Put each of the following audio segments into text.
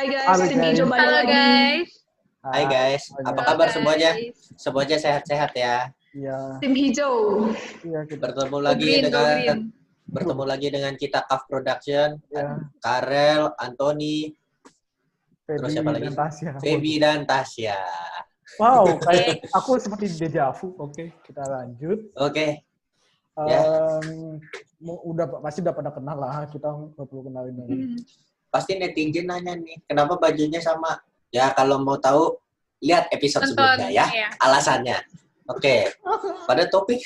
guys, tim hijau balik Halo lagi. guys. Hai guys, apa kabar semuanya? Semuanya sehat-sehat ya. Iya. Tim hijau. Iya, kita Bertemu lagi dengan kita Kaf Production, ya. Karel, Anthony, terus siapa lagi? Feby dan Tasya. Wow, kayak aku seperti deja vu. Oke, kita lanjut. Oke. Pasti udah pada kenal lah, kita nggak perlu kenalin lagi. Pasti netizen nanya nih, kenapa bajunya sama? Ya kalau mau tahu, lihat episode sebelumnya ya, alasannya. Oke, pada topik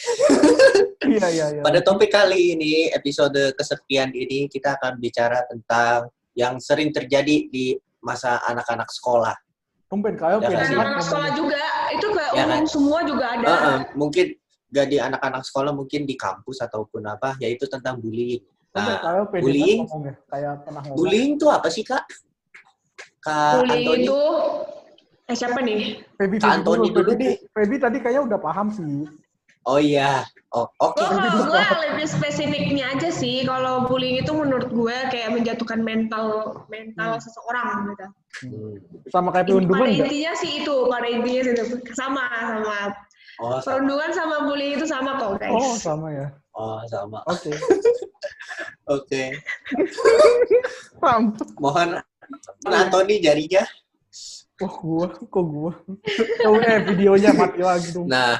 pada topik kali ini, episode kesekian ini, kita akan bicara tentang yang sering terjadi di masa anak-anak sekolah. Tumpen kayak anak-anak sekolah juga, itu kayak umum semua juga ada. Mungkin gak di anak-anak sekolah, mungkin di kampus ataupun apa, yaitu tentang bullying. Nah, bullying, bullying itu apa sih Kak? Kak bullying Anthony itu, siapa nih? Kak Anthony dulu deh. Feby tadi kayaknya udah paham sih. Oh iya, oke. Gue lebih spesifiknya aja sih. Kalau bullying itu menurut gue kayak menjatuhkan mental seseorang gitu. Sama kayak perundungan pada intinya sih itu, sama. Perundungan sama bullying itu sama kok guys. Oh sama ya. Oh sama. Oke. Oke. Mohon Anthony jarinya. Kok gua? Videonya mati lagi dong. Nah,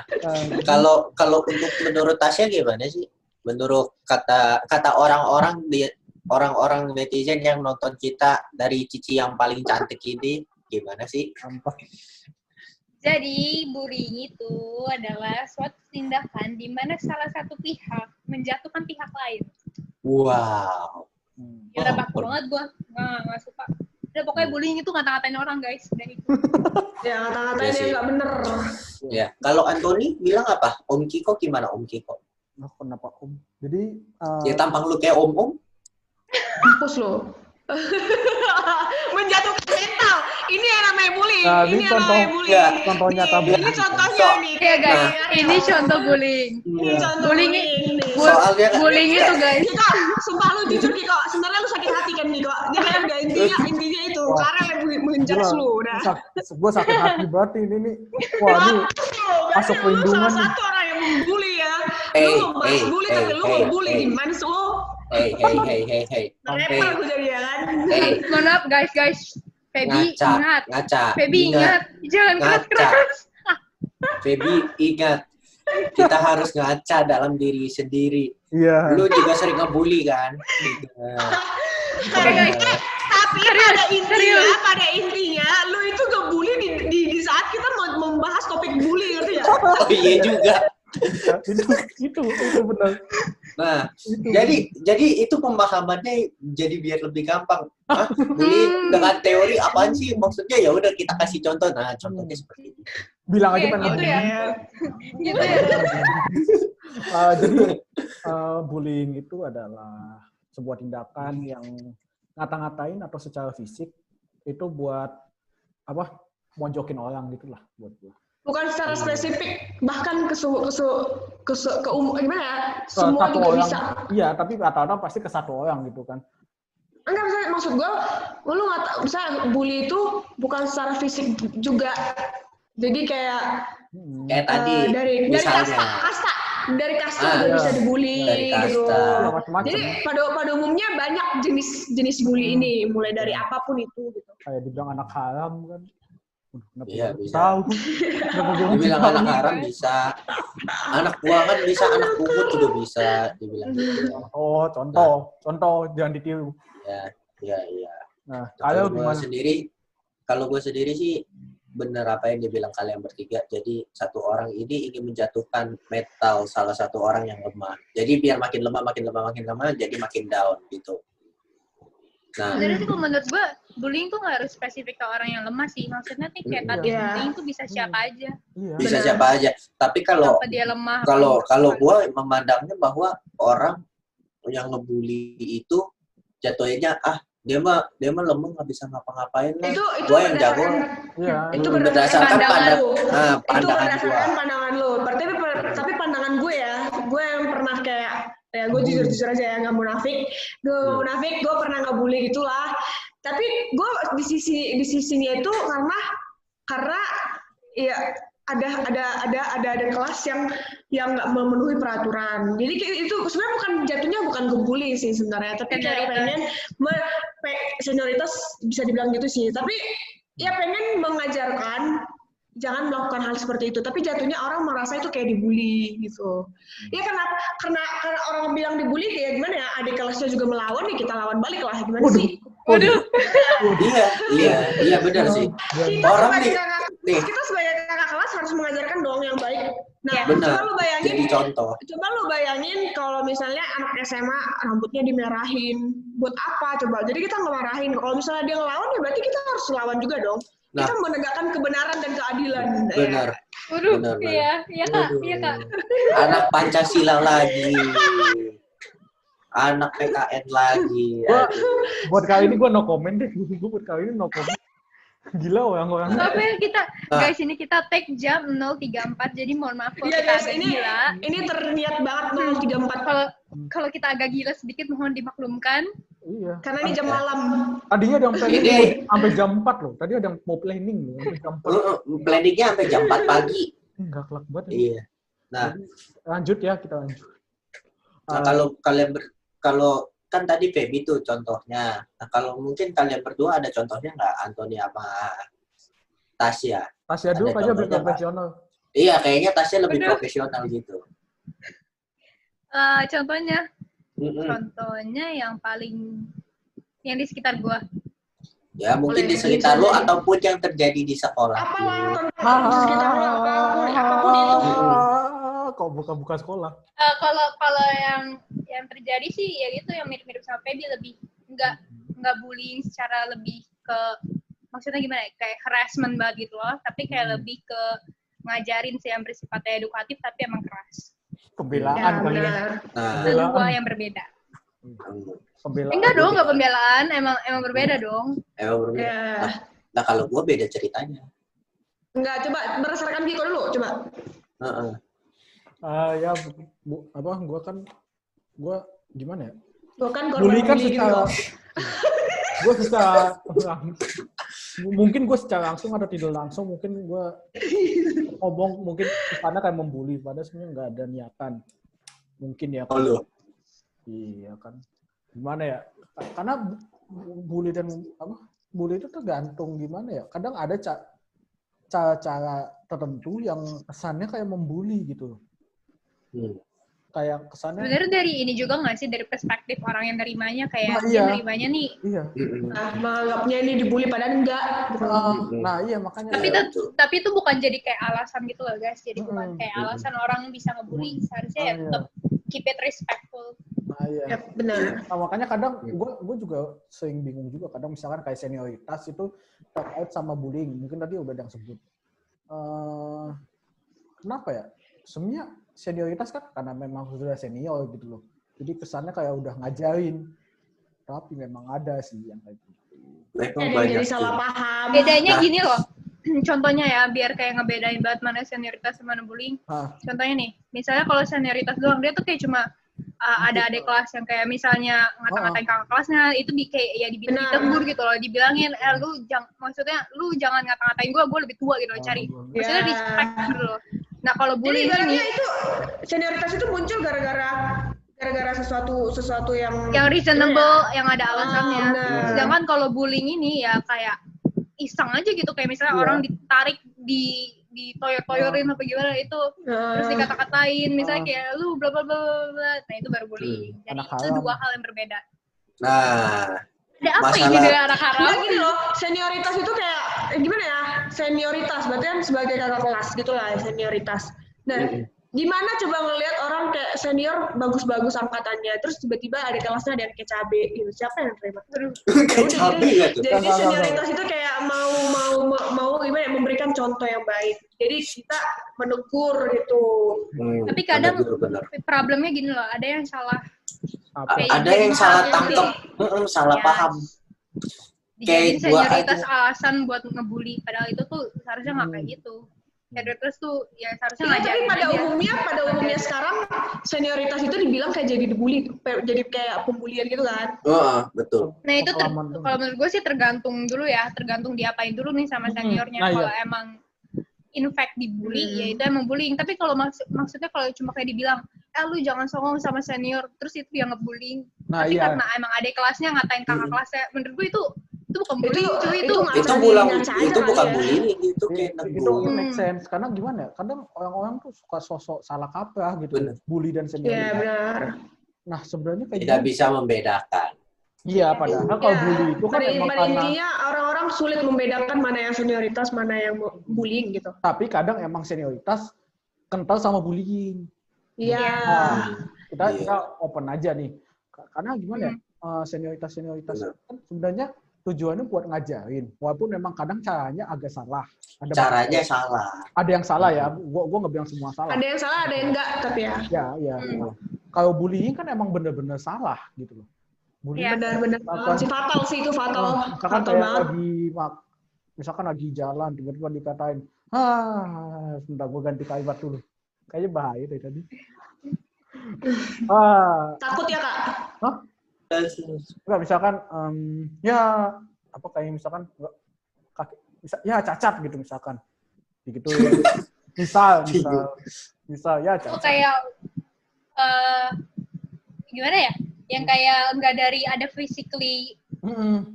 kalau untuk menurut Tasya gimana sih? Menurut kata orang-orang netizen yang nonton kita dari Cici yang paling cantik ini, gimana sih? Jadi, bullying itu adalah suatu tindakan di mana salah satu pihak menjatuhkan pihak lain. Wow. Gila baku banget gua. Nggak suka. Udah pokoknya bullying itu ngata-ngatain orang guys. Dan itu. Ya ngata-ngatain yang nggak bener. Ya, kalau Anthony bilang apa? Om Kiko gimana Om Kiko? Kenapa Om? Jadi ya tampang lu kayak Om. Mampus lo. Menjatuhkan mental. Ini yang namanya bullying. Nah, ini contoh nyata ini contohnya nih. Ya guys, ini contoh bullying. Ini contoh bullying. Soalnya bullying itu guys. Kiko, sumpah lu jujur Kiko. Sebenarnya lu sakit hati kan Kiko. Dia kan enggak intinya itu. Karena yang menjudge lu udah. Gua sakit hati banget ini. Wah, ini masuk perlindungan nih. Salah satu orang yang membuli ya. Lu membahas bully tapi lu membuli gimana sih lu? Hey. Repel gue jadi ya kan. Mohon maaf guys. Feby ingat. Ngaca. Feby ingat. Jangan keras-keras. Feby ingat. Kita harus ngaca dalam diri sendiri. Iya. Lu juga sering ngebully kan? Tapi pada intinya lu itu ngebully di saat kita mau membahas topik bully ngerti ya? Oh iya juga. itu benar. Nah, jadi itu pemahamannya jadi biar lebih gampang. Bullying dengan teori apaan sih? Maksudnya ya udah kita kasih contoh. Nah, contohnya seperti ini. Bilang aja gitu ya. Gitu ya. Jadi bullying itu adalah sebuah tindakan yang ngata-ngatain atau secara fisik itu buat apa? Monjokin orang gitulah buat gua. Bukan secara spesifik, bahkan gimana ya? Semua satu juga orang, bisa. Iya, tapi rata-rata pasti ke satu orang gitu kan. Enggak, maksud gue, lu nggak tahu, misalnya bully itu bukan secara fisik juga. Jadi kayak tadi dari kasta juga bisa dibully gitu. Jadi pada umumnya banyak jenis bully ini, mulai dari apapun itu gitu. Kayak dibilang anak haram kan. Iya bisa. Tahu. Dibilang anak haram bisa. Anak buangan bisa, anak pungut juga bisa dibilang gitu. Oh, contoh jangan ditiru. Ya. Nah, kalau gue sendiri sih bener apa yang dibilang kalian bertiga. Jadi satu orang ini ingin menjatuhkan mental salah satu orang yang lemah. Jadi biar makin lemah, jadi makin down gitu. Nah, sebenarnya sih menurut gue bullying tuh nggak harus spesifik ke orang yang lemah sih. Maksudnya nih kayak tadi bullying tuh bisa siapa aja. Bisa siapa aja. Tapi kalau dia lemah. Kalau gue memandangnya bahwa orang yang ngebully itu jatuhnya dia mah lemah nggak bisa ngapa-ngapain lah. Gue yang jago. Itu berdasarkan pandangan lu. Tapi pandangan gue ya, gue yang pernah kayak ya gue jujur aja ya nggak munafik. Gue pernah ngebully gitulah. Tapi gue di sisinya itu karena ya ada kelas yang nggak memenuhi peraturan. Jadi itu sebenarnya jatuhnya bukan ngebully sih sebenarnya, tapi kayak pengen senioritas bisa dibilang gitu sih. Tapi ya pengen mengajarkan jangan melakukan hal seperti itu. Tapi jatuhnya orang merasa itu kayak dibully gitu. Ya karena orang bilang dibully kayak gimana ya? Adik kelasnya juga melawan, ya kita lawan balik lah. Gimana sih? Waduh. Iya benar sih. Kita sebagai kakak kelas harus mengajarkan dong yang baik. Nah, benar. Coba lu bayangin. Jadi contoh. Coba lu bayangin kalau misalnya anak SMA rambutnya dimerahin, buat apa coba? Jadi kita ngemarahin. Kalau misalnya dia ngelawan, ya berarti kita harus lawan juga dong. Nah, kita menegakkan kebenaran dan keadilan. Benar. Waduh, iya kak. Anak Pancasila lagi. Anak PKN lagi. Buat kali ini gue no comment deh. Buat kali ini no comment. Gila orang-orang. Tapi guys, ini kita tag jam 0.34, jadi mohon maaf kalau kita agak gila. Ini terniat banget 0.34. Kalau kita agak gila sedikit, mohon dimaklumkan. Iya. Karena ini jam malam. Tadinya ada yang planning sampai jam 4 loh. Tadi ada yang mau planning loh sampai jam 4. Planningnya sampai jam 4 pagi. Enggak kelak banget. Iya. Nah, lanjut ya, kita lanjut. Nah, kalau kan tadi Feby tuh contohnya. Nah, kalau mungkin kalian berdua ada contohnya nggak, Anthony sama Tasya? Tasya dulu aja lebih profesional. Iya, kayaknya Tasya lebih profesional gitu. Contohnya yang di sekitar gua. Ya, mungkin di sekitar lo ataupun yang terjadi di sekolah. Di sekitar lo, apapun itu. Kok buka sekolah? Kalau yang terjadi sih ya gitu, yang mirip-mirip sama Feby, lebih nggak bullying secara lebih ke, maksudnya gimana ya, kayak harassment banget gitu loh, tapi kayak lebih ke ngajarin sih yang bersifatnya edukatif tapi emang keras. Pembelaan kali ya. Dua yang berbeda. Pembelaan. Enggak dong, nggak pembelaan, emang berbeda dong. Emang berbeda. Nah kalau gue beda ceritanya. Enggak, coba berdasarkan gitu dulu, coba. Gue gimana ya? Bukan bully kan secara, gue secara mungkin gue secara langsung atau tidak langsung mungkin gue ngomong mungkin karena kayak membuli, padahal sebenarnya nggak ada niatan, mungkin ya. Iya kan, gimana ya? Karena bully itu tergantung gimana ya. Kadang ada cara tertentu yang kesannya kayak membuli gitu. Kayak kesannya sebenarnya dari ini juga nggak sih, dari perspektif orang yang nerimanya, kayak dia nerimanya nih menganggapnya ini dibully padahal enggak. Iya makanya tapi itu bukan jadi kayak alasan gitu loh guys, jadi bukan kayak alasan orang bisa ngebully, seharusnya ya tetap keep it respectful. Ya, benar. Makanya kadang gue juga sering bingung juga, kadang misalkan kayak senioritas itu terkait sama bullying, mungkin tadi udah yang sebut. Kenapa ya? Sebenarnya senioritas kan karena memang sudah senior gitu loh. Jadi kesannya kayak udah ngajarin. Tapi memang ada sih yang kayak gitu. Jadi salah paham. Bedanya gini loh. Contohnya ya, biar kayak ngebedain banget mana senioritas sama bullying. Contohnya nih, misalnya kalau senioritas doang, dia tuh kayak cuma ada adik kelas yang kayak misalnya ngata-ngatain kakak kelasnya, itu ditegur gitu loh, dibilangin, lu jangan ngata-ngatain gue lebih tua gitu loh, cari. Maksudnya respect gitu loh. Nah kalau bullying ini itu senioritas itu muncul gara-gara sesuatu yang reasonable, yang ada alasannya. Sedangkan kalau bullying ini ya kayak iseng aja gitu, kayak misalnya orang ditarik, ditoyor-toyorin apa gimana itu, terus dikata-katain, misalnya kayak lu bla bla bla bla, nah itu baru bullying. Jadi itu dua hal yang berbeda. Nah, ada apa ini dari anak haram? Nah, gini loh, senioritas itu kayak gimana ya? Senioritas berarti kan sebagai kakak kelas gitulah senioritas. Nah, gimana coba ngelihat orang kayak senior bagus-bagus angkatannya, terus tiba-tiba ada kelasnya ada yang kayak cabe gitu, siapa yang terima? Jadi senioritas itu kayak mau gimana ya, memberikan contoh yang baik. Jadi kita menegur gitu. Tapi kadang problemnya gini loh, ada yang salah. Ada yang salah tangkap, salah paham. Dijadiin senioritas alasan buat ngebully, padahal itu tuh seharusnya nggak kayak gitu. Senioritas tuh ya seharusnya Tapi ngajarin pada aja. umumnya sekarang senioritas itu dibilang kayak jadi dibully, jadi kayak pembulian gitu kan. Betul. Nah itu kalau menurut gue sih tergantung diapain dulu nih sama seniornya. Kalau emang in fact dibully, ya itu emang bullying. Tapi kalau maksudnya kalau cuma kayak dibilang, lu jangan songong sama senior, terus itu yang ngebullying. Tapi karena emang adik kelasnya ngatain kakak kelasnya, menurut gue itu bukan bullying, itu bukan bullying, itu kayak itu make sense. Karena gimana ya? Kadang orang-orang tuh suka sosok salah kaprah gitu, bully dan senior. Iya benar. Nah sebenarnya kayak tidak bisa membedakan. Iya, padahal kalau bully itu kan emang pada intinya orang-orang sulit membedakan mana yang senioritas, mana yang bullying gitu. Tapi kadang emang senioritas kental sama bullying. Iya. Nah, kita open aja nih. Karena gimana ya? Senioritas kan sebenarnya tujuannya buat ngajarin. Walaupun memang kadang caranya agak salah. Salah. Ada yang salah ya. Gua nggak bilang semua salah. Ada yang salah, ada yang enggak, tapi ya. Iya. Kalau bullying kan emang bener-bener salah gitu loh. Iya benar-benar. Fatal sih itu fatal. Fatal banget. Misalkan lagi jalan tiba-tiba dikatain, sebentar gue ganti kalimat dulu. Kayaknya bahaya dari tadi. Takut ya kak? Hah? Enggak, misalkan kayak misalkan cacat gitu misalkan. Begitu. misal ya cacat. Kayak gimana ya? Yang kayak nggak dari ada physically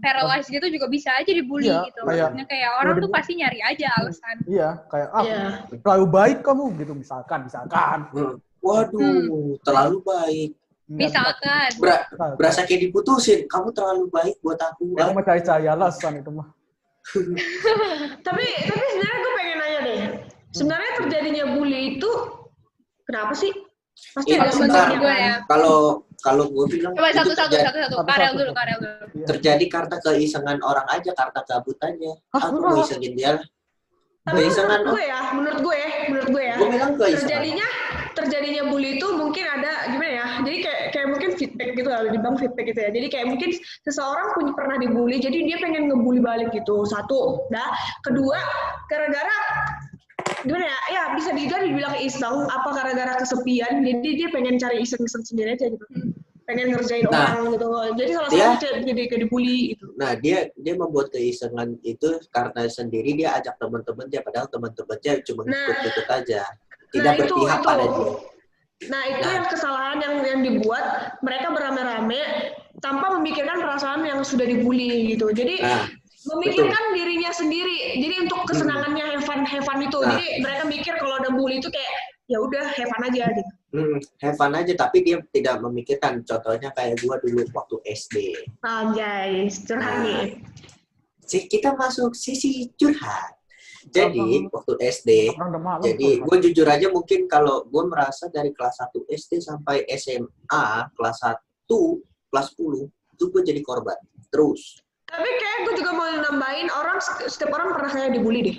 paralyzed gitu juga bisa aja dibully gitu. Maksudnya kayak orang tuh pasti nyari aja alasan. Iya, kayak terlalu baik kamu gitu misalkan. Waduh, terlalu baik. Misalkan. Berasa kayak diputusin. Kamu terlalu baik buat aku. Kamu mau cari alasan itu mah. tapi sebenarnya gue pengen nanya deh. Sebenarnya terjadinya bully itu kenapa sih? Pasti ada sebabnya kan? Kalau gue bilang coba satu. Karel dulu. Terjadi karena keisengan orang aja, karena kabut aja. Aku mau isengin dia. Menurut gue ya. Gue bilang keisengan. Terjadinya bully itu mungkin ada gimana ya? Jadi kayak mungkin feedback gitu lah, dibilang feedback gitu ya. Jadi kayak mungkin seseorang pernah dibully, jadi dia pengen ngebully balik gitu. Satu, kedua, gara-gara gimana ya? Ya bisa dibilang iseng, apa gara-gara kesepian, jadi dia pengen cari iseng-iseng sendiri aja gitu. Pengen ngerjain orang gitu. Jadi salah satu jadi dibully gitu. Nah, dia membuat keisengan itu karena sendiri dia ajak teman-temannya, padahal teman-temannya cuma ikut-ikut aja. Tidak berpihak pada dia. Nah, itu yang kesalahan yang dibuat mereka beramai-ramai tanpa memikirkan perasaan yang sudah dibully gitu. Jadi memikirkan dirinya sendiri. Jadi untuk kesenangannya have fun itu. Jadi mereka mikir kalau ada bully itu kayak ya udah have fun aja gitu. Have fun aja, tapi dia tidak memikirkan. Contohnya kayak gua dulu waktu SD. Guys, curhat nih. Kita masuk sisi curhat. Jadi waktu SD, jadi gue jujur aja mungkin kalau gue merasa dari kelas 1 SD sampai SMA kelas 1, kelas 10 itu gue jadi korban terus. Tapi kayak gue juga mau nambahin setiap orang pernah kayak dibully deh.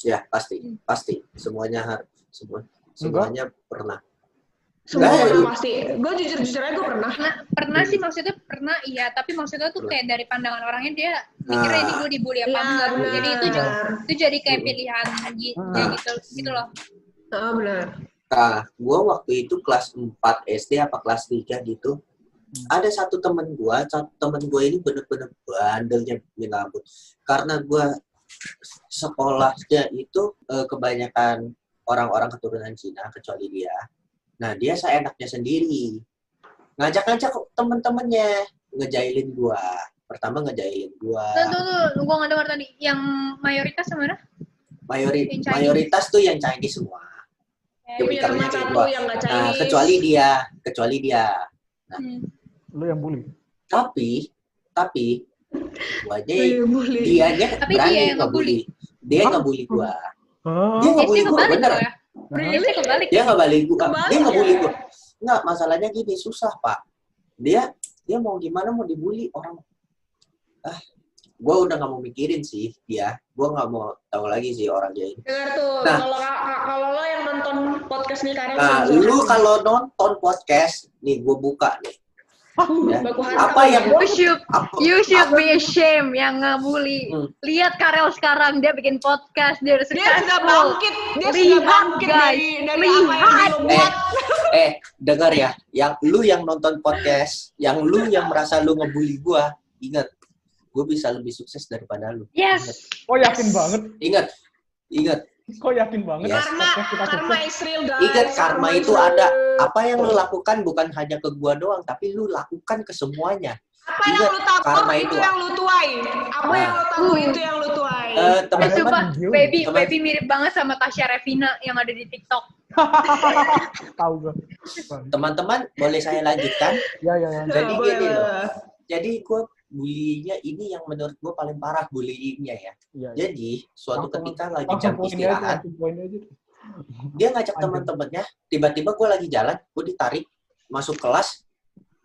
Ya pasti semuanya pernah. Semua pasti. Gue jujur aja gue pernah. Pernah sih, maksudnya pernah iya, tapi maksudnya tuh kayak dari pandangan orangnya dia mikirnya ini gue dibully apa enggak. Jadi itu jadi kayak pilihan gitu loh. Benar. Nah, gue waktu itu kelas 4 SD apa kelas 3 gitu. Ada satu temen gue ini bener-bener bandelnya minta ampun. Karena gue sekolahnya itu kebanyakan orang-orang keturunan Cina kecuali dia. Nah, dia seenaknya sendiri. Ngajak-ngajak temen-temennya. Ngejailin gua. Pertama ngejailin gua. Tuh, gua nggak dengar tadi. Yang mayoritas mana? Mayoritas tuh yang Chinese semua. Yang satu yang nggak Chinese. Nah, kecuali dia. Nah, lu yang bully. Tapi dianya berani ngebully. Dia ngebully gua. Dia ngebully gua, bener. Dia ngebully gua. Enggak, masalahnya gini, susah, Pak. Dia mau gimana mau dibully orang. Gua udah nggak mau mikirin sih dia. Gua nggak mau tahu lagi sih orangnya ini. Dengar tuh, kalau lo yang nonton podcast nih karena lu kalau nonton podcast nih, gua buka nih. Ya. Baku Apa yang You should be ashamed yang ngebully. Lihat Karel sekarang, dia bikin podcast, dia sudah bangkit, dari apa yang dia buat. Dengar ya, yang nonton podcast, yang merasa lu ngebully gua, ingat, gua bisa lebih sukses daripada lu. Yes. Oh yakin banget. Ingat. Kok yakin banget? Yes. Karma is real, guys. Ingat, karma itu ada. Apa yang lu lakukan bukan hanya ke gua doang, tapi lu lakukan ke semuanya. Apa yang lu tabur itu yang lu tuai. Apa yang lu tabur itu yang lu tuai. Teman-teman, baby mirip banget sama Tasya Revina yang ada di TikTok. Tahu gue. Teman-teman, boleh saya lanjutkan? Ya. Jadi gini loh. Jadi gue bullyingnya ini yang menurut gue paling parah bullyingnya ya. Jadi suatu ketika lagi jam istirahat, dia ngajak teman-temannya, tiba-tiba gue lagi jalan, gue ditarik masuk kelas,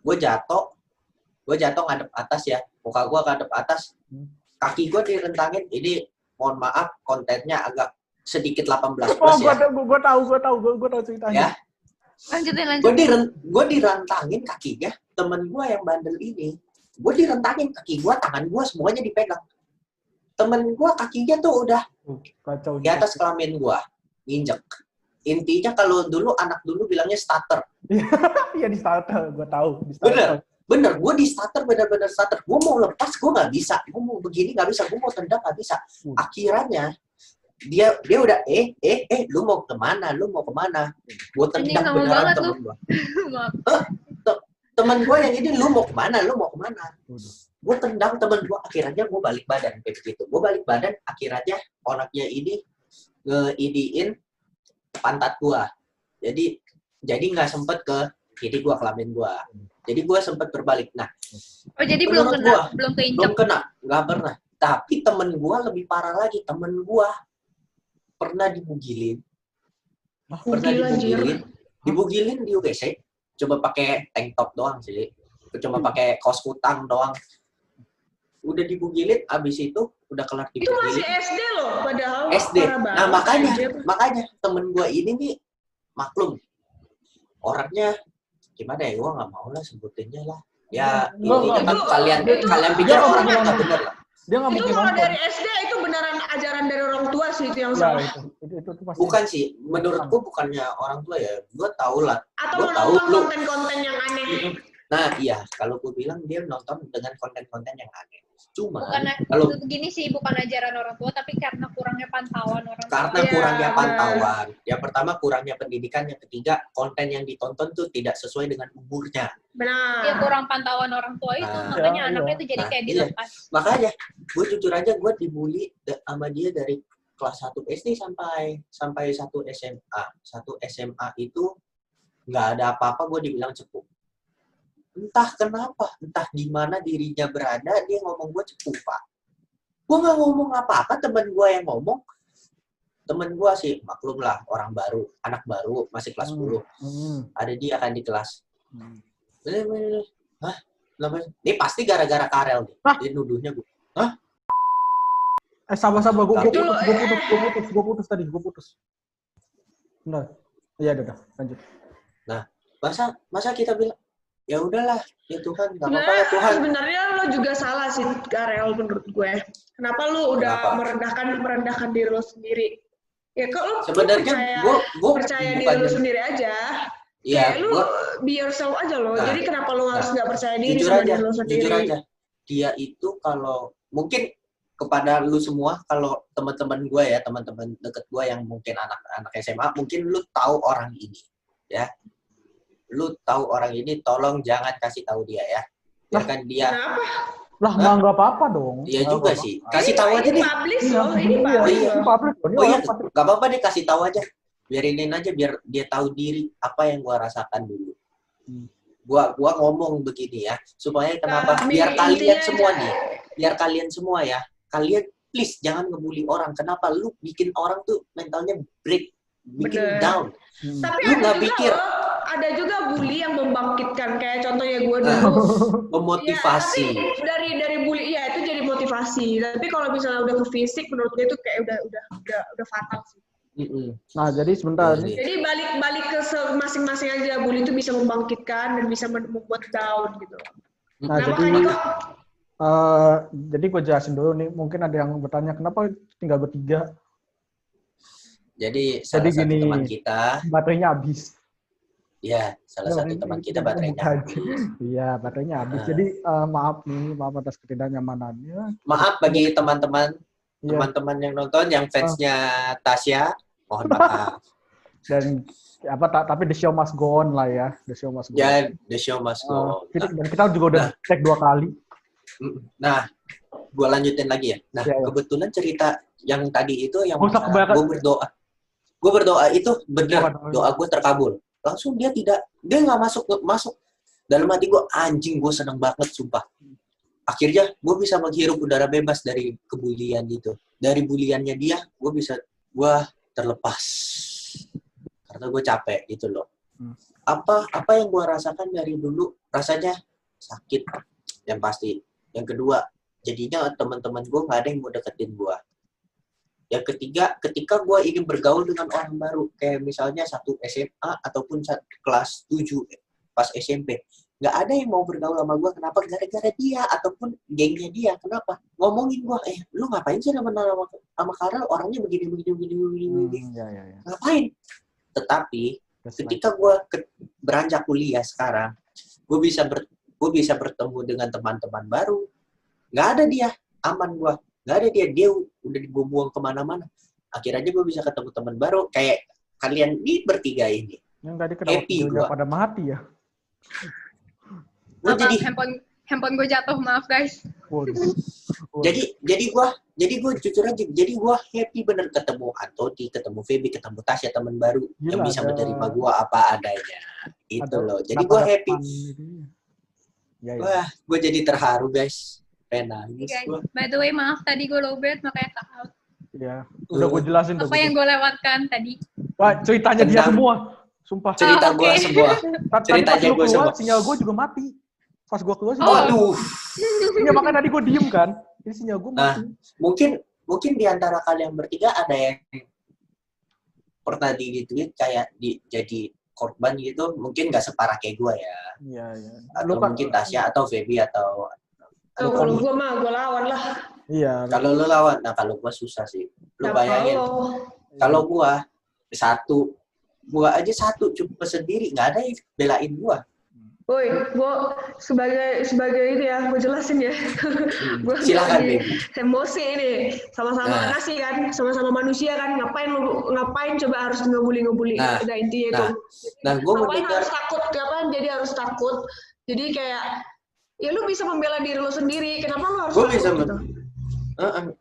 gue jatuh ngadep atas ya, muka gue ngadep atas, kaki gue direntangin. Ini mohon maaf kontennya agak sedikit 18 plus ya. Gue tahu ceritanya. Ya. Lanjutin. Gue dirantangin kakinya, temen gue yang bandel ini, gue direntangin kaki gue, tangan gue semuanya dipegang. Temen gue kakinya tuh udah Kacau di atas kelamin gue, nginjek. Intinya kalau anak dulu bilangnya starter. Iya di starter, gue tahu. Bener, gue di starter, bener-bener starter. Gue mau lepas, gue nggak bisa. Gue mau begini nggak bisa, gue mau tendang nggak bisa. Akhirnya dia udah lu mau kemana? Gue tendang beneran temen gue. Temen gue yang ini, lu mau kemana? Gue tendang temen gue, akhirnya gue balik badan kayak begitu. Gue balik badan, akhirnya orangnya ini ngeidiin pantat gue. Jadi nggak sempet ke ini gue, kelamin gue. Jadi gue sempet berbalik. Nah, jadi belum keinjak. Belum kena, nggak pernah. Tapi temen gue lebih parah lagi. Temen gue pernah dibugilin. Dibugilin di UGC. Coba pakai tank top doang sih. Cuma pakai kaos kutang doang. Udah dibugilin, abis itu udah kelar dibugilin. Itu masih SD loh, padahal. SD. Nah makanya temen gue ini nih maklum. Orangnya gimana ya, gue nggak mau lah sebutinnya lah. Ya intinya kan kalian pikir orangnya nggak bener lah. Dia nggak itu kalau dari SD itu beneran ajaran dari orang tua sih itu yang salah. Itu pasti. Bukan sih, menurutku bukannya orang tua ya. Gue tahu lah. Atau menonton konten-konten yang aneh. Nah iya, kalau gue bilang dia nonton dengan konten-konten yang aneh. Cuma kalau begini sih bukan ajaran orang tua, tapi karena kurangnya pantauan orang tua. Karena kurangnya pantauan. Yang pertama kurangnya pendidikan, yang ketiga konten yang ditonton tuh tidak sesuai dengan umurnya. Benar. Ya kurang pantauan orang tua itu, makanya anaknya tuh jadi kayak dilepas. Makanya gue jujur aja, gue dibully sama dia dari kelas 1 SD sampai 1 SMA. 1 SMA itu nggak ada apa-apa, gue dibilang cepu. Entah kenapa, entah di mana dirinya berada, dia ngomong gue cepu, Pak. Gue nggak ngomong apa-apa, temen gue yang ngomong. Temen gue sih, maklum lah, orang baru, anak baru, masih kelas 10. Ada dia kan di kelas. Hah? Ini pasti gara-gara Karel nih. Dia nuduhnya gue. Hah? Sabar, gue putus. Benar. Iya, udah, lanjut. Nah, masa kita bilang, ya udahlah, ya Tuhan, nggak apa-apa ya Tuhan. Sebenarnya lo juga salah sih, Karel, menurut gue. Kenapa lo udah merendahkan diri lo sendiri? Ya kok lo sebenarnya gue percaya diri lo sendiri aja. Iya, lo be yourself aja lo. Jadi kenapa lo harus nggak percaya diri sama diri lo sendiri? Jujur aja, dia itu kalau mungkin kepada lu semua, kalau teman-teman gue ya, teman-teman deket gue yang mungkin anak-anak SMA, mungkin lu tahu orang ini, ya. Lu tahu orang ini, tolong jangan kasih tahu dia ya. Biarkan dia. Lah nggak apa-apa dong. Iya juga sih. Kasih tahu aja deh. Ini publish. Oh iya, nggak apa-apa deh, kasih tahu aja. Biarinin aja, biar dia tahu diri apa yang gua rasakan dulu. Gua ngomong begini ya, supaya kenapa? Biar kalian semua nih, biar kalian semua ya, kalian please jangan ngebully orang. Kenapa? Lu bikin orang tuh mentalnya break, bikin down. Tapi lu nggak pikir. Ada juga bully yang membangkitkan, kayak contohnya gue dulu. Memotivasi. Ya, dari bully ya itu jadi motivasi. Tapi kalau misalnya udah ke fisik, menurut gue itu kayak udah fatal sih. Nah jadi sebentar nih. Jadi balik ke masing-masing aja. Bully itu bisa membangkitkan dan bisa membuat down gitu. Nah, jadi gue jelasin dulu nih. Mungkin ada yang bertanya, kenapa tinggal bertiga? Jadi salah satu gini, teman kita baterainya habis. Iya, salah satu teman kita baterainya habis. Iya, baterainya habis. Jadi maaf atas ketidaknyamanannya. Maaf bagi teman-teman yang nonton, yang fansnya Tasya, mohon maaf. Dan tapi the show must go on lah ya, the show must go on. Ya, the show must go on. Dan kita juga udah cek 2 kali. Nah, gue lanjutin lagi ya. Nah, kebetulan cerita yang tadi itu yang gue berdoa itu benar, doa gue terkabul. Langsung dia nggak masuk. Dalam hati gue, anjing, gue seneng banget, sumpah. Akhirnya gue bisa menghirup udara bebas dari kebulian itu. Dari buliannya dia, gue terlepas. Karena gue capek gitu loh. Apa yang gue rasakan dari dulu, rasanya sakit. Yang pasti. Yang kedua, jadinya teman-teman gue nggak ada yang mau deketin gue. Yang ketiga, ketika gue ingin bergaul dengan orang baru, kayak misalnya satu SMA ataupun kelas 7 pas SMP, nggak ada yang mau bergaul sama gue. Kenapa? Gara-gara dia ataupun gengnya dia. Kenapa? Ngomongin gue, lu ngapain sih sama Karel? Orangnya begini. Ngapain? Tetapi ketika gue beranjak kuliah sekarang, gue bisa bertemu dengan teman-teman baru. Nggak ada dia, aman gue. Nggak ada dia udah gue buang kemana-mana. Akhirnya gue bisa ketemu teman baru, kayak kalian ini bertiga ini. Yang tadi kenapa pada mati ya? Jadi handphone gue jatuh, maaf guys. Jadi gue jujur aja, jadi gue happy bener ketemu Antoti, ketemu Feby, ketemu Tasya, teman baru yang bisa menerima gue apa adanya. Itu loh. Jadi gue happy. Wah, gue jadi terharu guys. Nangis gue. By the way, maaf tadi gue lowbat makanya tak out. Iya, udah gue jelasin. Apa yang gue lewatkan tadi? Wah, ceritanya dia semua. Sumpah. Cerita gue semua. Ceritanya gue semua. Sinyal gue juga mati. Pas gue keluar sih. Aduh. Iya, makanya tadi gue diem kan. Jadi sinyal gue mati. Nah, mungkin di antara kalian bertiga ada yang pernah digituin kayak jadi korban gitu. Mungkin nggak separah kayak gue ya. Iya. Atau mungkin Tasya atau Feby atau kalau gue mah gue lawan lah. Iya. Kalau lu lawan, nah kalau gue susah sih. Lu bayangin. Kalau gue aja satu cuma sendiri, nggak ada yang belain gue. Woi, gue sebagai ini ya, gue jelasin ya. Gue silakan nih. Emosi ini, sama-sama nasi kan, sama-sama manusia kan, ngapain coba harus ngebully. Udah intinya itu. Nah, gue harus takut, jadi harus takut. Jadi kayak ya lu bisa membela diri lu sendiri, kenapa lu harus takut gitu?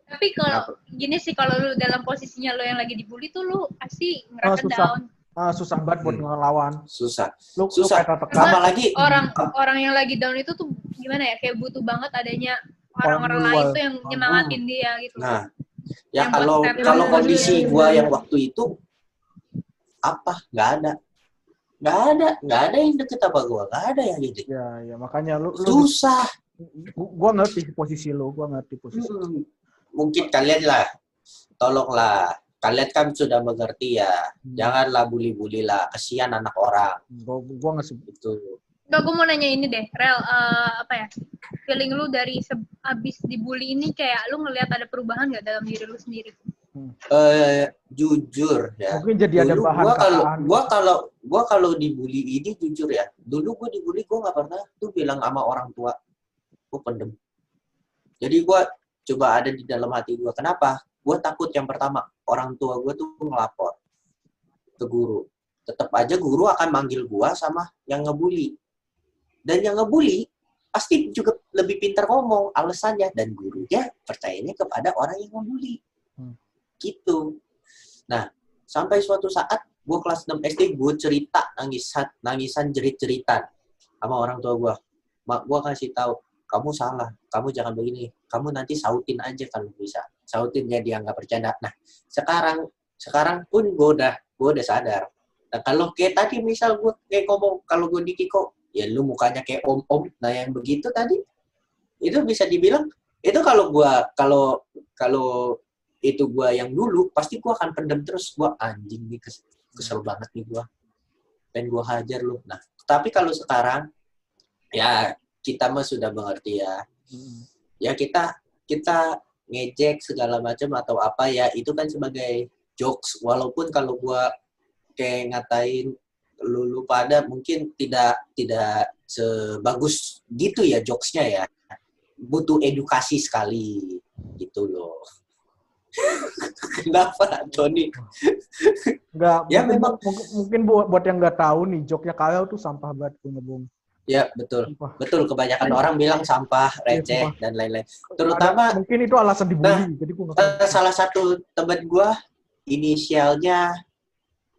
Tapi kalau gini sih, kalau lu dalam posisinya lu yang lagi dibully tuh lu pasti ngerasa down. Susah banget buat ngelawan. Susah. Sama lagi orang yang lagi down itu tuh gimana ya, kayak butuh banget adanya orang-orang lain tuh yang nyemangatin dia gitu. Nah, ya kalau kondisi gua yang waktu itu nggak ada yang deket apa gua, nggak ada yang gitu. Ya makanya lu susah. Gua ngerti posisi lu, Mungkin kalian lah, tolonglah. Kalian kan sudah mengerti ya. Janganlah bully-bully lah. Kasihan anak orang. Gua nggak itu. Enggak, gue mau nanya ini deh, Rel, feeling lu dari abis dibully ini kayak lu ngelihat ada perubahan nggak dalam diri lu sendiri? Jujur ya. Mungkin jadi ada bahan. Gua kalau dibully ini jujur ya. Dulu gua dibully, gua nggak pernah tuh bilang sama orang tua. Gua pendem. Jadi gua coba ada di dalam hati gua. Kenapa? Gua takut yang pertama, orang tua gua tuh ngelapor ke guru. Tetap aja guru akan manggil gua sama yang ngebully. Dan yang ngebully pasti juga lebih pintar ngomong alasannya, dan gurunya percayanya kepada orang yang ngebully. Gitu. Nah, sampai suatu saat gue kelas 6 SD, gue cerita nangisan jerit-jeritan sama orang tua gue. Mak, gue kasih tahu, kamu salah, kamu jangan begini, kamu nanti sautin aja kalau bisa. Sautinnya dia nggak bercanda. Nah, sekarang pun gue udah sadar. Nah, kalau kayak tadi misal gue kayak ngomong, kalau gue di Kiko, ya lu mukanya kayak om-om, nah yang begitu tadi, itu bisa dibilang, itu kalau itu gue yang dulu, pasti gue akan pendem terus. Gue anjing nih, kesel banget nih gue. pengen gue hajar lu. Nah, tapi kalau sekarang ya kita mah sudah mengerti ya. Ya kita ngejek segala macam atau apa ya itu kan sebagai jokes, walaupun kalau gue kayak ngatain lu pada mungkin tidak sebagus gitu ya jokesnya ya. Butuh edukasi sekali gitu loh. Kenapa, Tony? Enggak, Ya mungkin buat yang nggak tahu nih, joknya Karel tuh sampah banget, Bung. Ya, betul. Sampah. Betul, kebanyakan orang bilang sampah, receh, Sampah. dan lain-lain. Terutama, mungkin itu alasan dibully, jadi gue salah satu teman gue, inisialnya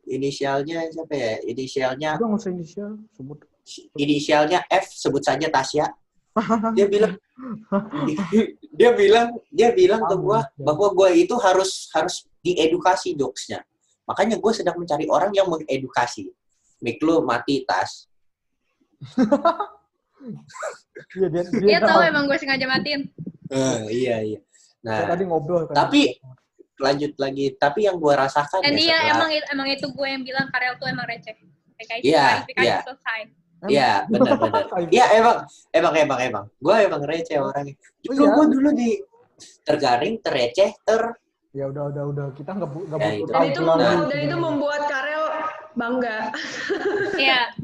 siapa ya? Inisialnya udah nggak usah inisial, sebut. Inisialnya F, sebut saja Tasya. Dia bilang ke gue bahwa gue itu harus diedukasi jokesnya. Makanya gue sedang mencari orang yang mengedukasi. Mik lu mati, Tas. Dia tahu emang gue sengaja matiin. Iya. Nah, tadi ngobrol kan. Tapi lanjut lagi. Tapi yang gue rasakan dan ya dia setelah... emang itu gue yang bilang Karel tuh emang receh. Iya. Selesai. Iya, benar. Iya, emang. Gue emang receh orangnya. Justru gue dulu tergaring, terreceh, Ya udah. Kita nggak butuh tahu. Dan itu membuat Karel bangga. Iya.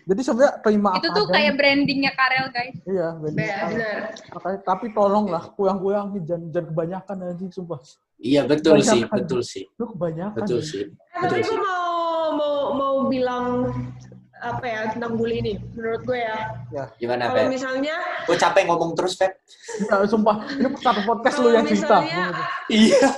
Jadi sebenarnya terima itu tuh kayak brandingnya Karel, guys. Iya, benar. Tapi tolonglah kurang-kurangin, jangan kebanyakan anjing, sumpah. Iya, betul sih. Lu kebanyakan. Betul sih. Tapi gue mau bilang apa ya tentang bully ini, menurut gue ya. Gimana, Kalau misalnya gue capek ngomong terus, Feb. Ya, sumpah, ini satu podcast lu yang cerita. Iya.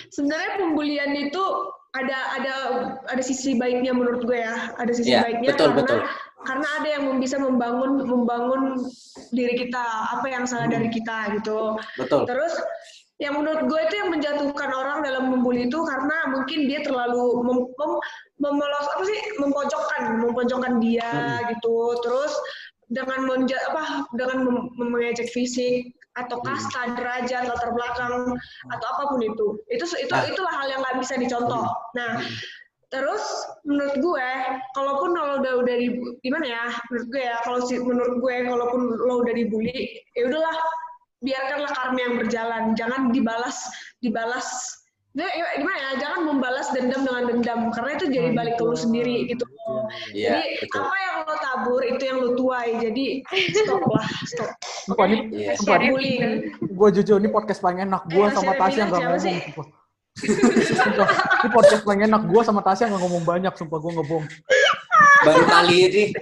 Sebenarnya pembulian itu ada sisi baiknya menurut gue ya. Ada sisi baiknya betul. Karena ada yang bisa membangun diri kita, apa yang salah dari kita gitu. Betul. Terus yang menurut gue itu yang menjatuhkan orang dalam membuli itu karena mungkin dia terlalu mempojokkan dia gitu. Terus dengan mengejek fisik atau kasta, derajat, latar belakang atau apapun itulah hal yang nggak bisa dicontoh. Nah, terus menurut gue, kalau udah gimana ya? Menurut gue, kalaupun lo udah dibully, ya udahlah, biarkanlah karma yang berjalan, jangan dibalas. Gimana ya? Jangan membalas dendam dengan dendam, karena itu jadi balik ke lu sendiri gitu. Jadi apa yang lo tabur itu yang lo tuai. Jadi stop. Bullying. Gue jujur, ini podcast paling enak gue sama Tasya nggak ngomong. Ini podcast paling enak gue sama Tasya nggak ngomong banyak, sumpah gue ngebohong.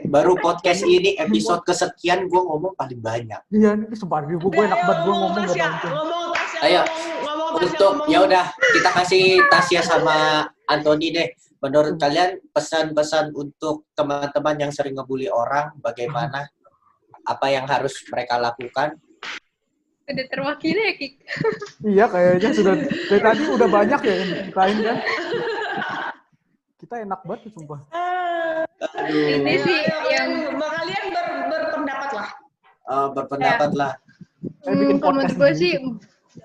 Baru podcast ini episode kesekian gue ngomong paling banyak. Iya, ini sumpah gue enak banget gue ngomong nggak banyak. Ayo, untuk ya udah kita kasih Tasya sama Anthony deh. Menurut kalian pesan-pesan untuk teman-teman yang sering ngebully orang, bagaimana? Apa yang harus mereka lakukan? Udah terwakili ya, Kik? Iya, kayaknya sudah dari tadi udah banyak ya yang diceritain kan. Kita enak banget sumpah. Ini sih yang kalian berpendapat lah. Berpendapat lah. Menurut gue sih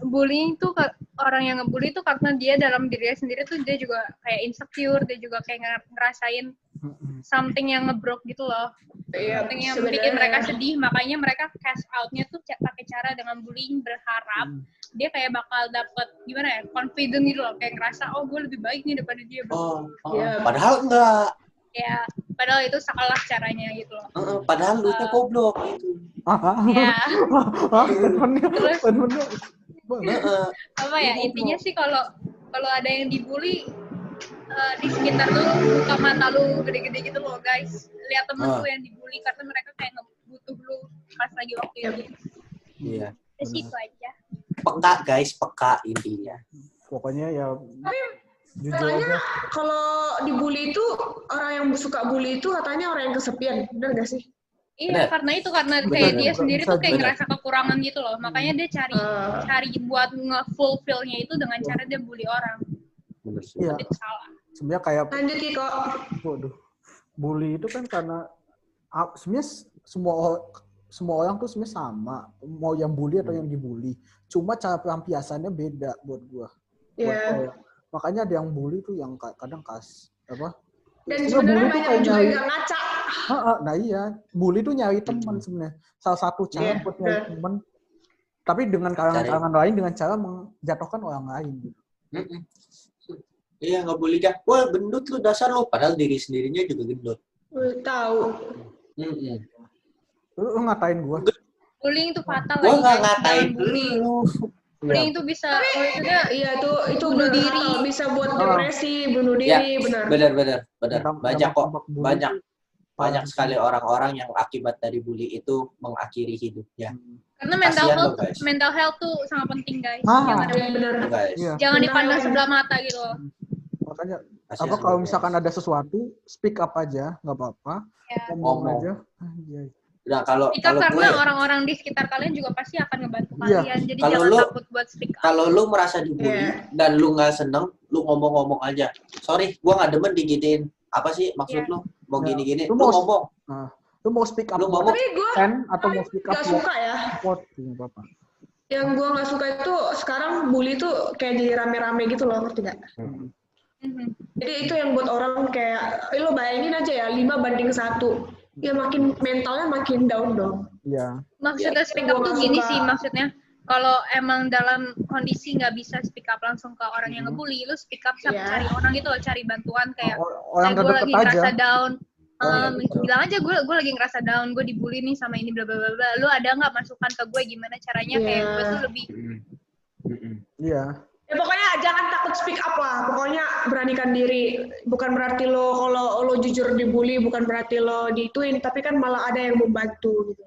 bullying tuh orang yang ngebully tuh karena dia dalam dirinya sendiri tuh dia juga kayak insecure, dia juga kayak ngerasain something yang ngebrok gitu loh. Something yang bikin mereka sedih, makanya mereka cash out-nya tuh pakai cara dengan bullying, berharap dia kayak bakal dapet gimana ya, confident gitu loh, kayak ngerasa gue lebih baik nih daripada dia. Padahal enggak. Ya, padahal itu salah caranya gitu loh. Padahal lu tuh goblok gitu. Ya. Terus apa ya, intinya sih kalau ada yang dibully di sekitar lu, buka mata lu gede-gede gitu loh, guys. Lihat temen lu yang dibully karena mereka kayak butuh lu pas lagi waktu itu. Iya. Itu aja. Peka, guys, peka intinya. Pokoknya ya jujur katanya aja. Kalau dibully itu, orang yang suka bully itu katanya orang yang kesepian, benar gak sih? Iya, karena kayak dia sendiri tuh kayak ngerasa kekurangan gitu loh. Makanya dia cari buat nge-fulfill-nya itu dengan cara dia bully orang. Iya. Itu salah. Sebenarnya kayak lanjut kok. Waduh. Bully itu kan karena sebenarnya semua orang tuh sebenarnya sama, mau yang bully atau yang dibully. Cuma cara pelampiasannya beda buat gua. Iya. Makanya ada yang bully tuh yang kadang Dan sebenarnya banyak juga yang ngaca. Nah iya, bully tuh nyari teman sebenarnya. Salah satu cara buat nyari teman. Tapi dengan kalangan lain dengan cara menjatuhkan orang lain gitu. Iya, nggak boleh dah. Wah, gendut lu dasar lu. Padahal diri sendirinya juga gendut. Tahu. Lu ngatain gua. Bullying itu fatal. Gua nggak ngatain lu. Bullying itu bisa, iya itu bunuh diri, bisa buat depresi, bunuh diri, benar. Banyak kok, banyak sekali orang-orang yang akibat dari bully itu mengakhiri hidupnya. Karena mental health tuh sangat penting, guys. Jangan dipandang sebelah mata gitu. Makanya kalau misalkan ada sesuatu, speak up aja, nggak apa-apa. Ngomong aja. Nah, kalau karena orang-orang di sekitar kalian juga pasti akan ngebantu kalian. Jadi jangan takut buat speak up. Kalau lu merasa dibully dan lu nggak seneng, lu ngomong-ngomong aja. Sorry, gua nggak demen diginiin. Apa sih maksud lu? Mau gini-gini, lu ngomong. Lu mau speak up, lu ngomong. Tapi gue atau mau speak up? Gak suka ya. Apa? Yang gue nggak suka itu sekarang bully tuh kayak jadi rame-rame gitu loh, ngerti nggak? Jadi itu yang buat orang kayak, lo bayangin aja ya, 5-1. Ya makin mentalnya makin down dong. Iya. Maksudnya speak up tuh gini sih, maksudnya kalau emang dalam kondisi nggak bisa speak up langsung ke orang yang ngebully, lu speak up cari orang gitu loh, cari bantuan kayak orang gue lagi ngerasa aja. down. Bilang aja gue lagi ngerasa down, gue dibully nih sama ini bla bla bla. Lu ada nggak masukan ke gue gimana caranya kayak gue tuh lebih. Iya. Ya pokoknya jangan takut speak up lah. Pokoknya beranikan diri. Bukan berarti kalau lo jujur dibully, bukan berarti lo diituin, tapi kan malah ada yang membantu gitu.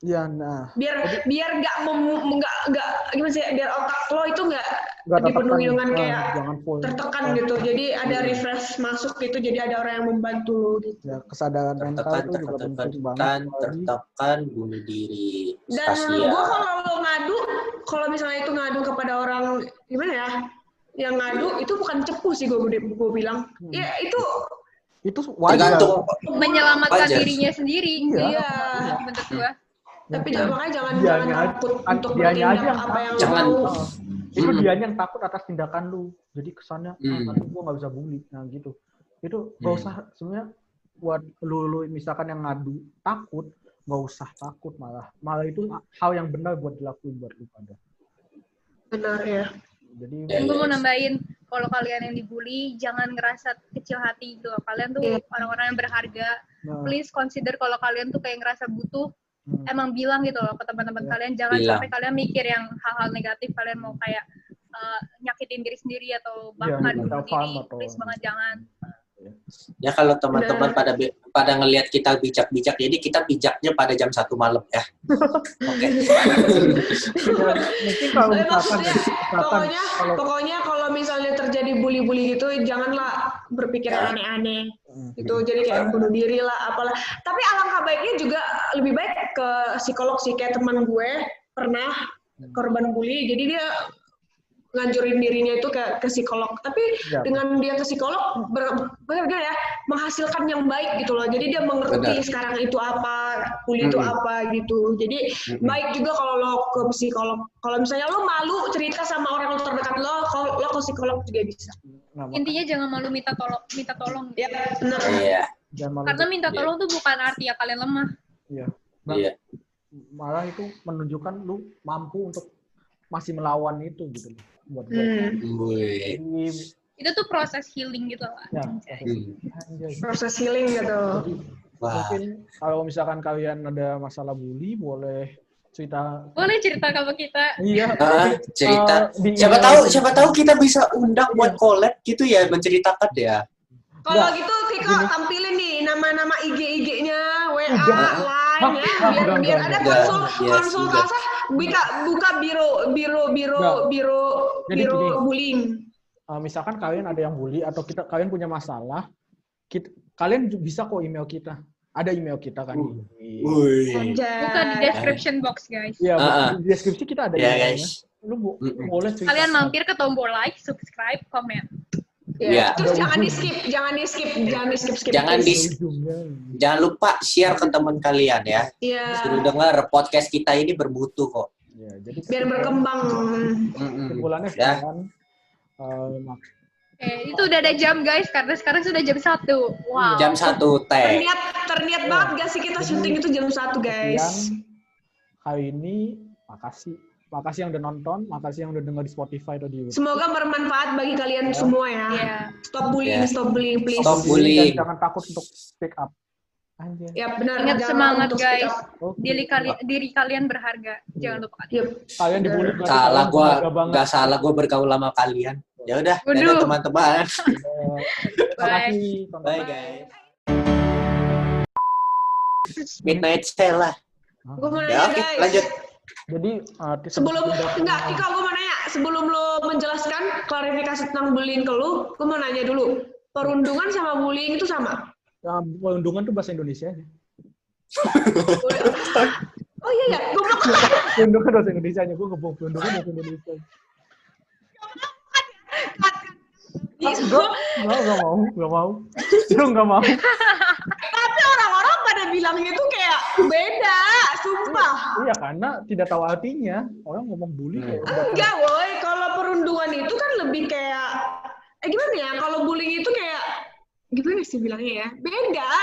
Iya, nah. Biar nggak gimana sih? Biar otak lo itu nggak dipenuhi dengan kayak tertekan gitu. Jadi ada refresh masuk gitu. Jadi ada orang yang membantu lo gitu. Ya, kesadaran mental itu juga penting banget. Tertekan, bunuh diri. Dan gue kalau misalnya itu ngadu kepada orang gimana ya, yang ngadu itu bukan cepu sih gue bilang. Ya itu wajar. Menyelamatkan dirinya sendiri. Iya. Menurut gue. Tapi makanya jangan takut untuk bertindak apa yang jangan. Itu dianya yang takut atas tindakan lu. Jadi kesannya nanti gue nggak bisa bully. Nah gitu. Itu nggak usah sebenarnya buat lu misalkan yang ngadu takut, nggak usah takut malah itu hal yang benar buat dilakuin buat lu pada. Benar ya. Jadi gue mau nambahin, kalau kalian yang dibully jangan ngerasa kecil hati gitu. Kalian tuh orang-orang yang berharga. Please consider kalau kalian tuh kayak ngerasa butuh, emang bilang gitu loh ke teman-teman kalian. Jangan sampai kalian mikir yang hal-hal negatif, kalian mau kayak nyakitin diri sendiri atau bahkan bunuh diri. Please banget jangan. Ya kalau teman-teman pada ngelihat kita bijak-bijak, jadi kita bijaknya pada jam 1 malam ya. Oke. Mungkin kalau pokoknya kalau misalnya terjadi bully-bully gitu, janganlah berpikir aneh-aneh. Itu jadi kayak bunuh diri lah, apalah. Tapi alangkah baiknya juga lebih baik ke psikolog sih. Kayak teman gue pernah korban bully, jadi dia nganjurin dirinya itu ke psikolog, tapi dengan dia ke psikolog menghasilkan yang baik gitu loh. Jadi dia mengerti sekarang itu apa, bully itu apa gitu. Jadi baik juga kalau lo ke psikolog. Kalau misalnya lo malu cerita sama orang terdekat lo ke psikolog juga bisa. Intinya jangan malu minta tolong. Ya, benar. Iya. Karena minta tolong tuh bukan arti ya kalian lemah. Iya. Malah itu menunjukkan lu mampu untuk masih melawan itu gitu buat gue. Itu tuh proses healing gitu lah. Proses healing gitu. Mungkin kalau misalkan kalian ada masalah bully boleh cerita sama kita. Iya. Cerita. Siapa tahu kita bisa undang buat collab gitu ya, menceritakan ya. Kalau gitu Kiko tampilin nih nama-nama IG-nya, WA, line ya, biar ada konsultasi. Buka biro bullying. Misalkan kalian ada yang bully atau kalian punya masalah, kalian bisa kok email kita. Ada email kita kan. Buka di description box guys. Iya, di deskripsi kita ada emailnya. Guys. Lu boleh cerita. Kalian mampir ke tombol like, subscribe, komen. Terus jangan di skip. Jangan lupa share ke teman kalian ya. Suruh dengar podcast kita ini bermutu kok. Biar berkembang. Kesimpulannya sekarang Itu udah ada jam guys, karena sekarang sudah jam 1. Wow. Jam 1 teh. Terniat banget gak sih kita syuting itu jam 1 guys. Hari ini makasih yang udah nonton, makasih yang udah denger di Spotify atau di YouTube. Semoga bermanfaat bagi kalian semua ya. Stop bullying, please. Stop bullying. Jangan takut untuk speak up. Anjir. Ya benar. Ingat semangat guys. Diri kalian berharga. Jangan lupa. Kalian dibully. Nggak salah gua bergaul sama kalian. Ya udah, dadah teman-teman. Bye. Bye guys. Midnight Sale lah. Gue mau Ya, nanya oke, guys. lanjut. Jadi Ika, gue mau nanya sebelum lo menjelaskan klarifikasi tentang bullying ke lu, gue mau nanya dulu. Perundungan sama bullying itu sama? Ya, perundungan tuh bahasa Indonesia aja. Oh iya ya, gue perundungan bahasa Indonesia aja, gue ngomong perundungan bahasa Indonesia. Gak mau. Tapi orang-orang pada bilangnya tuh kayak beda, sumpah. Iya, karena tidak tahu artinya. Orang ngomong bully kayak enggak, woi. Kalau perundungan itu kan lebih kayak gimana ya? Kalau bullying itu kayak gimana sih bilangnya ya? Beda.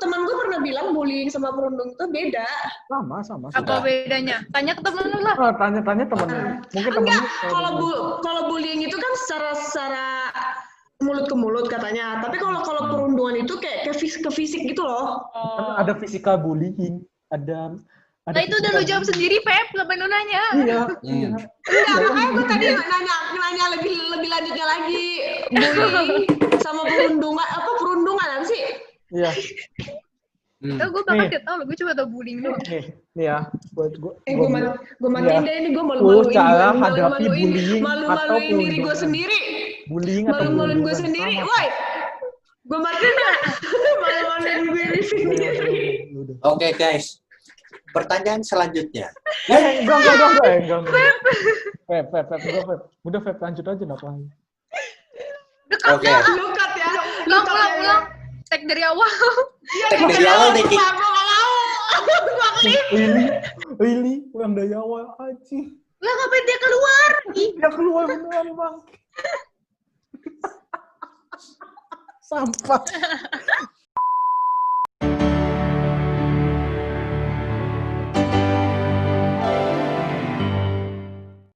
Teman gue pernah bilang bullying sama perundungan itu beda. Sama. Apa bedanya? Tanya ke temen lu lah. Tanya temennya. Mungkin temennya. Kalau bullying itu kan secara mulut ke mulut katanya. Tapi kalau perundungan itu kayak ke fisik gitu loh. Kan ada physical bullying, ada Nah itu udah lu jawab sendiri, Pep, nggak perlu nanya. Iya. Enggak, makanya gue tadi nanya lebih lanjutnya lagi. Bullying sama perundungan apa sih? Iya. Gue bahkan gak tau, gue cuma tau bullying doang. Nih ya, gue matiin deh ini, gue malu-maluin diri gue sendiri. Bullying atau malu-maluin gue sendiri, woi. Gue matiin dah. Malu-maluin diri sendiri. Oke guys, pertanyaan selanjutnya. Enggak. Pep. Udah Pep, lanjut aja ngapain. Oke. Lukat ya. Ulang. Tag dari awal. Tag dari awal deh. Gue gak mau. Really? Ulang dari awal aja. Lah ngapain dia keluar? Dia keluar beneran, Bang. Sampah.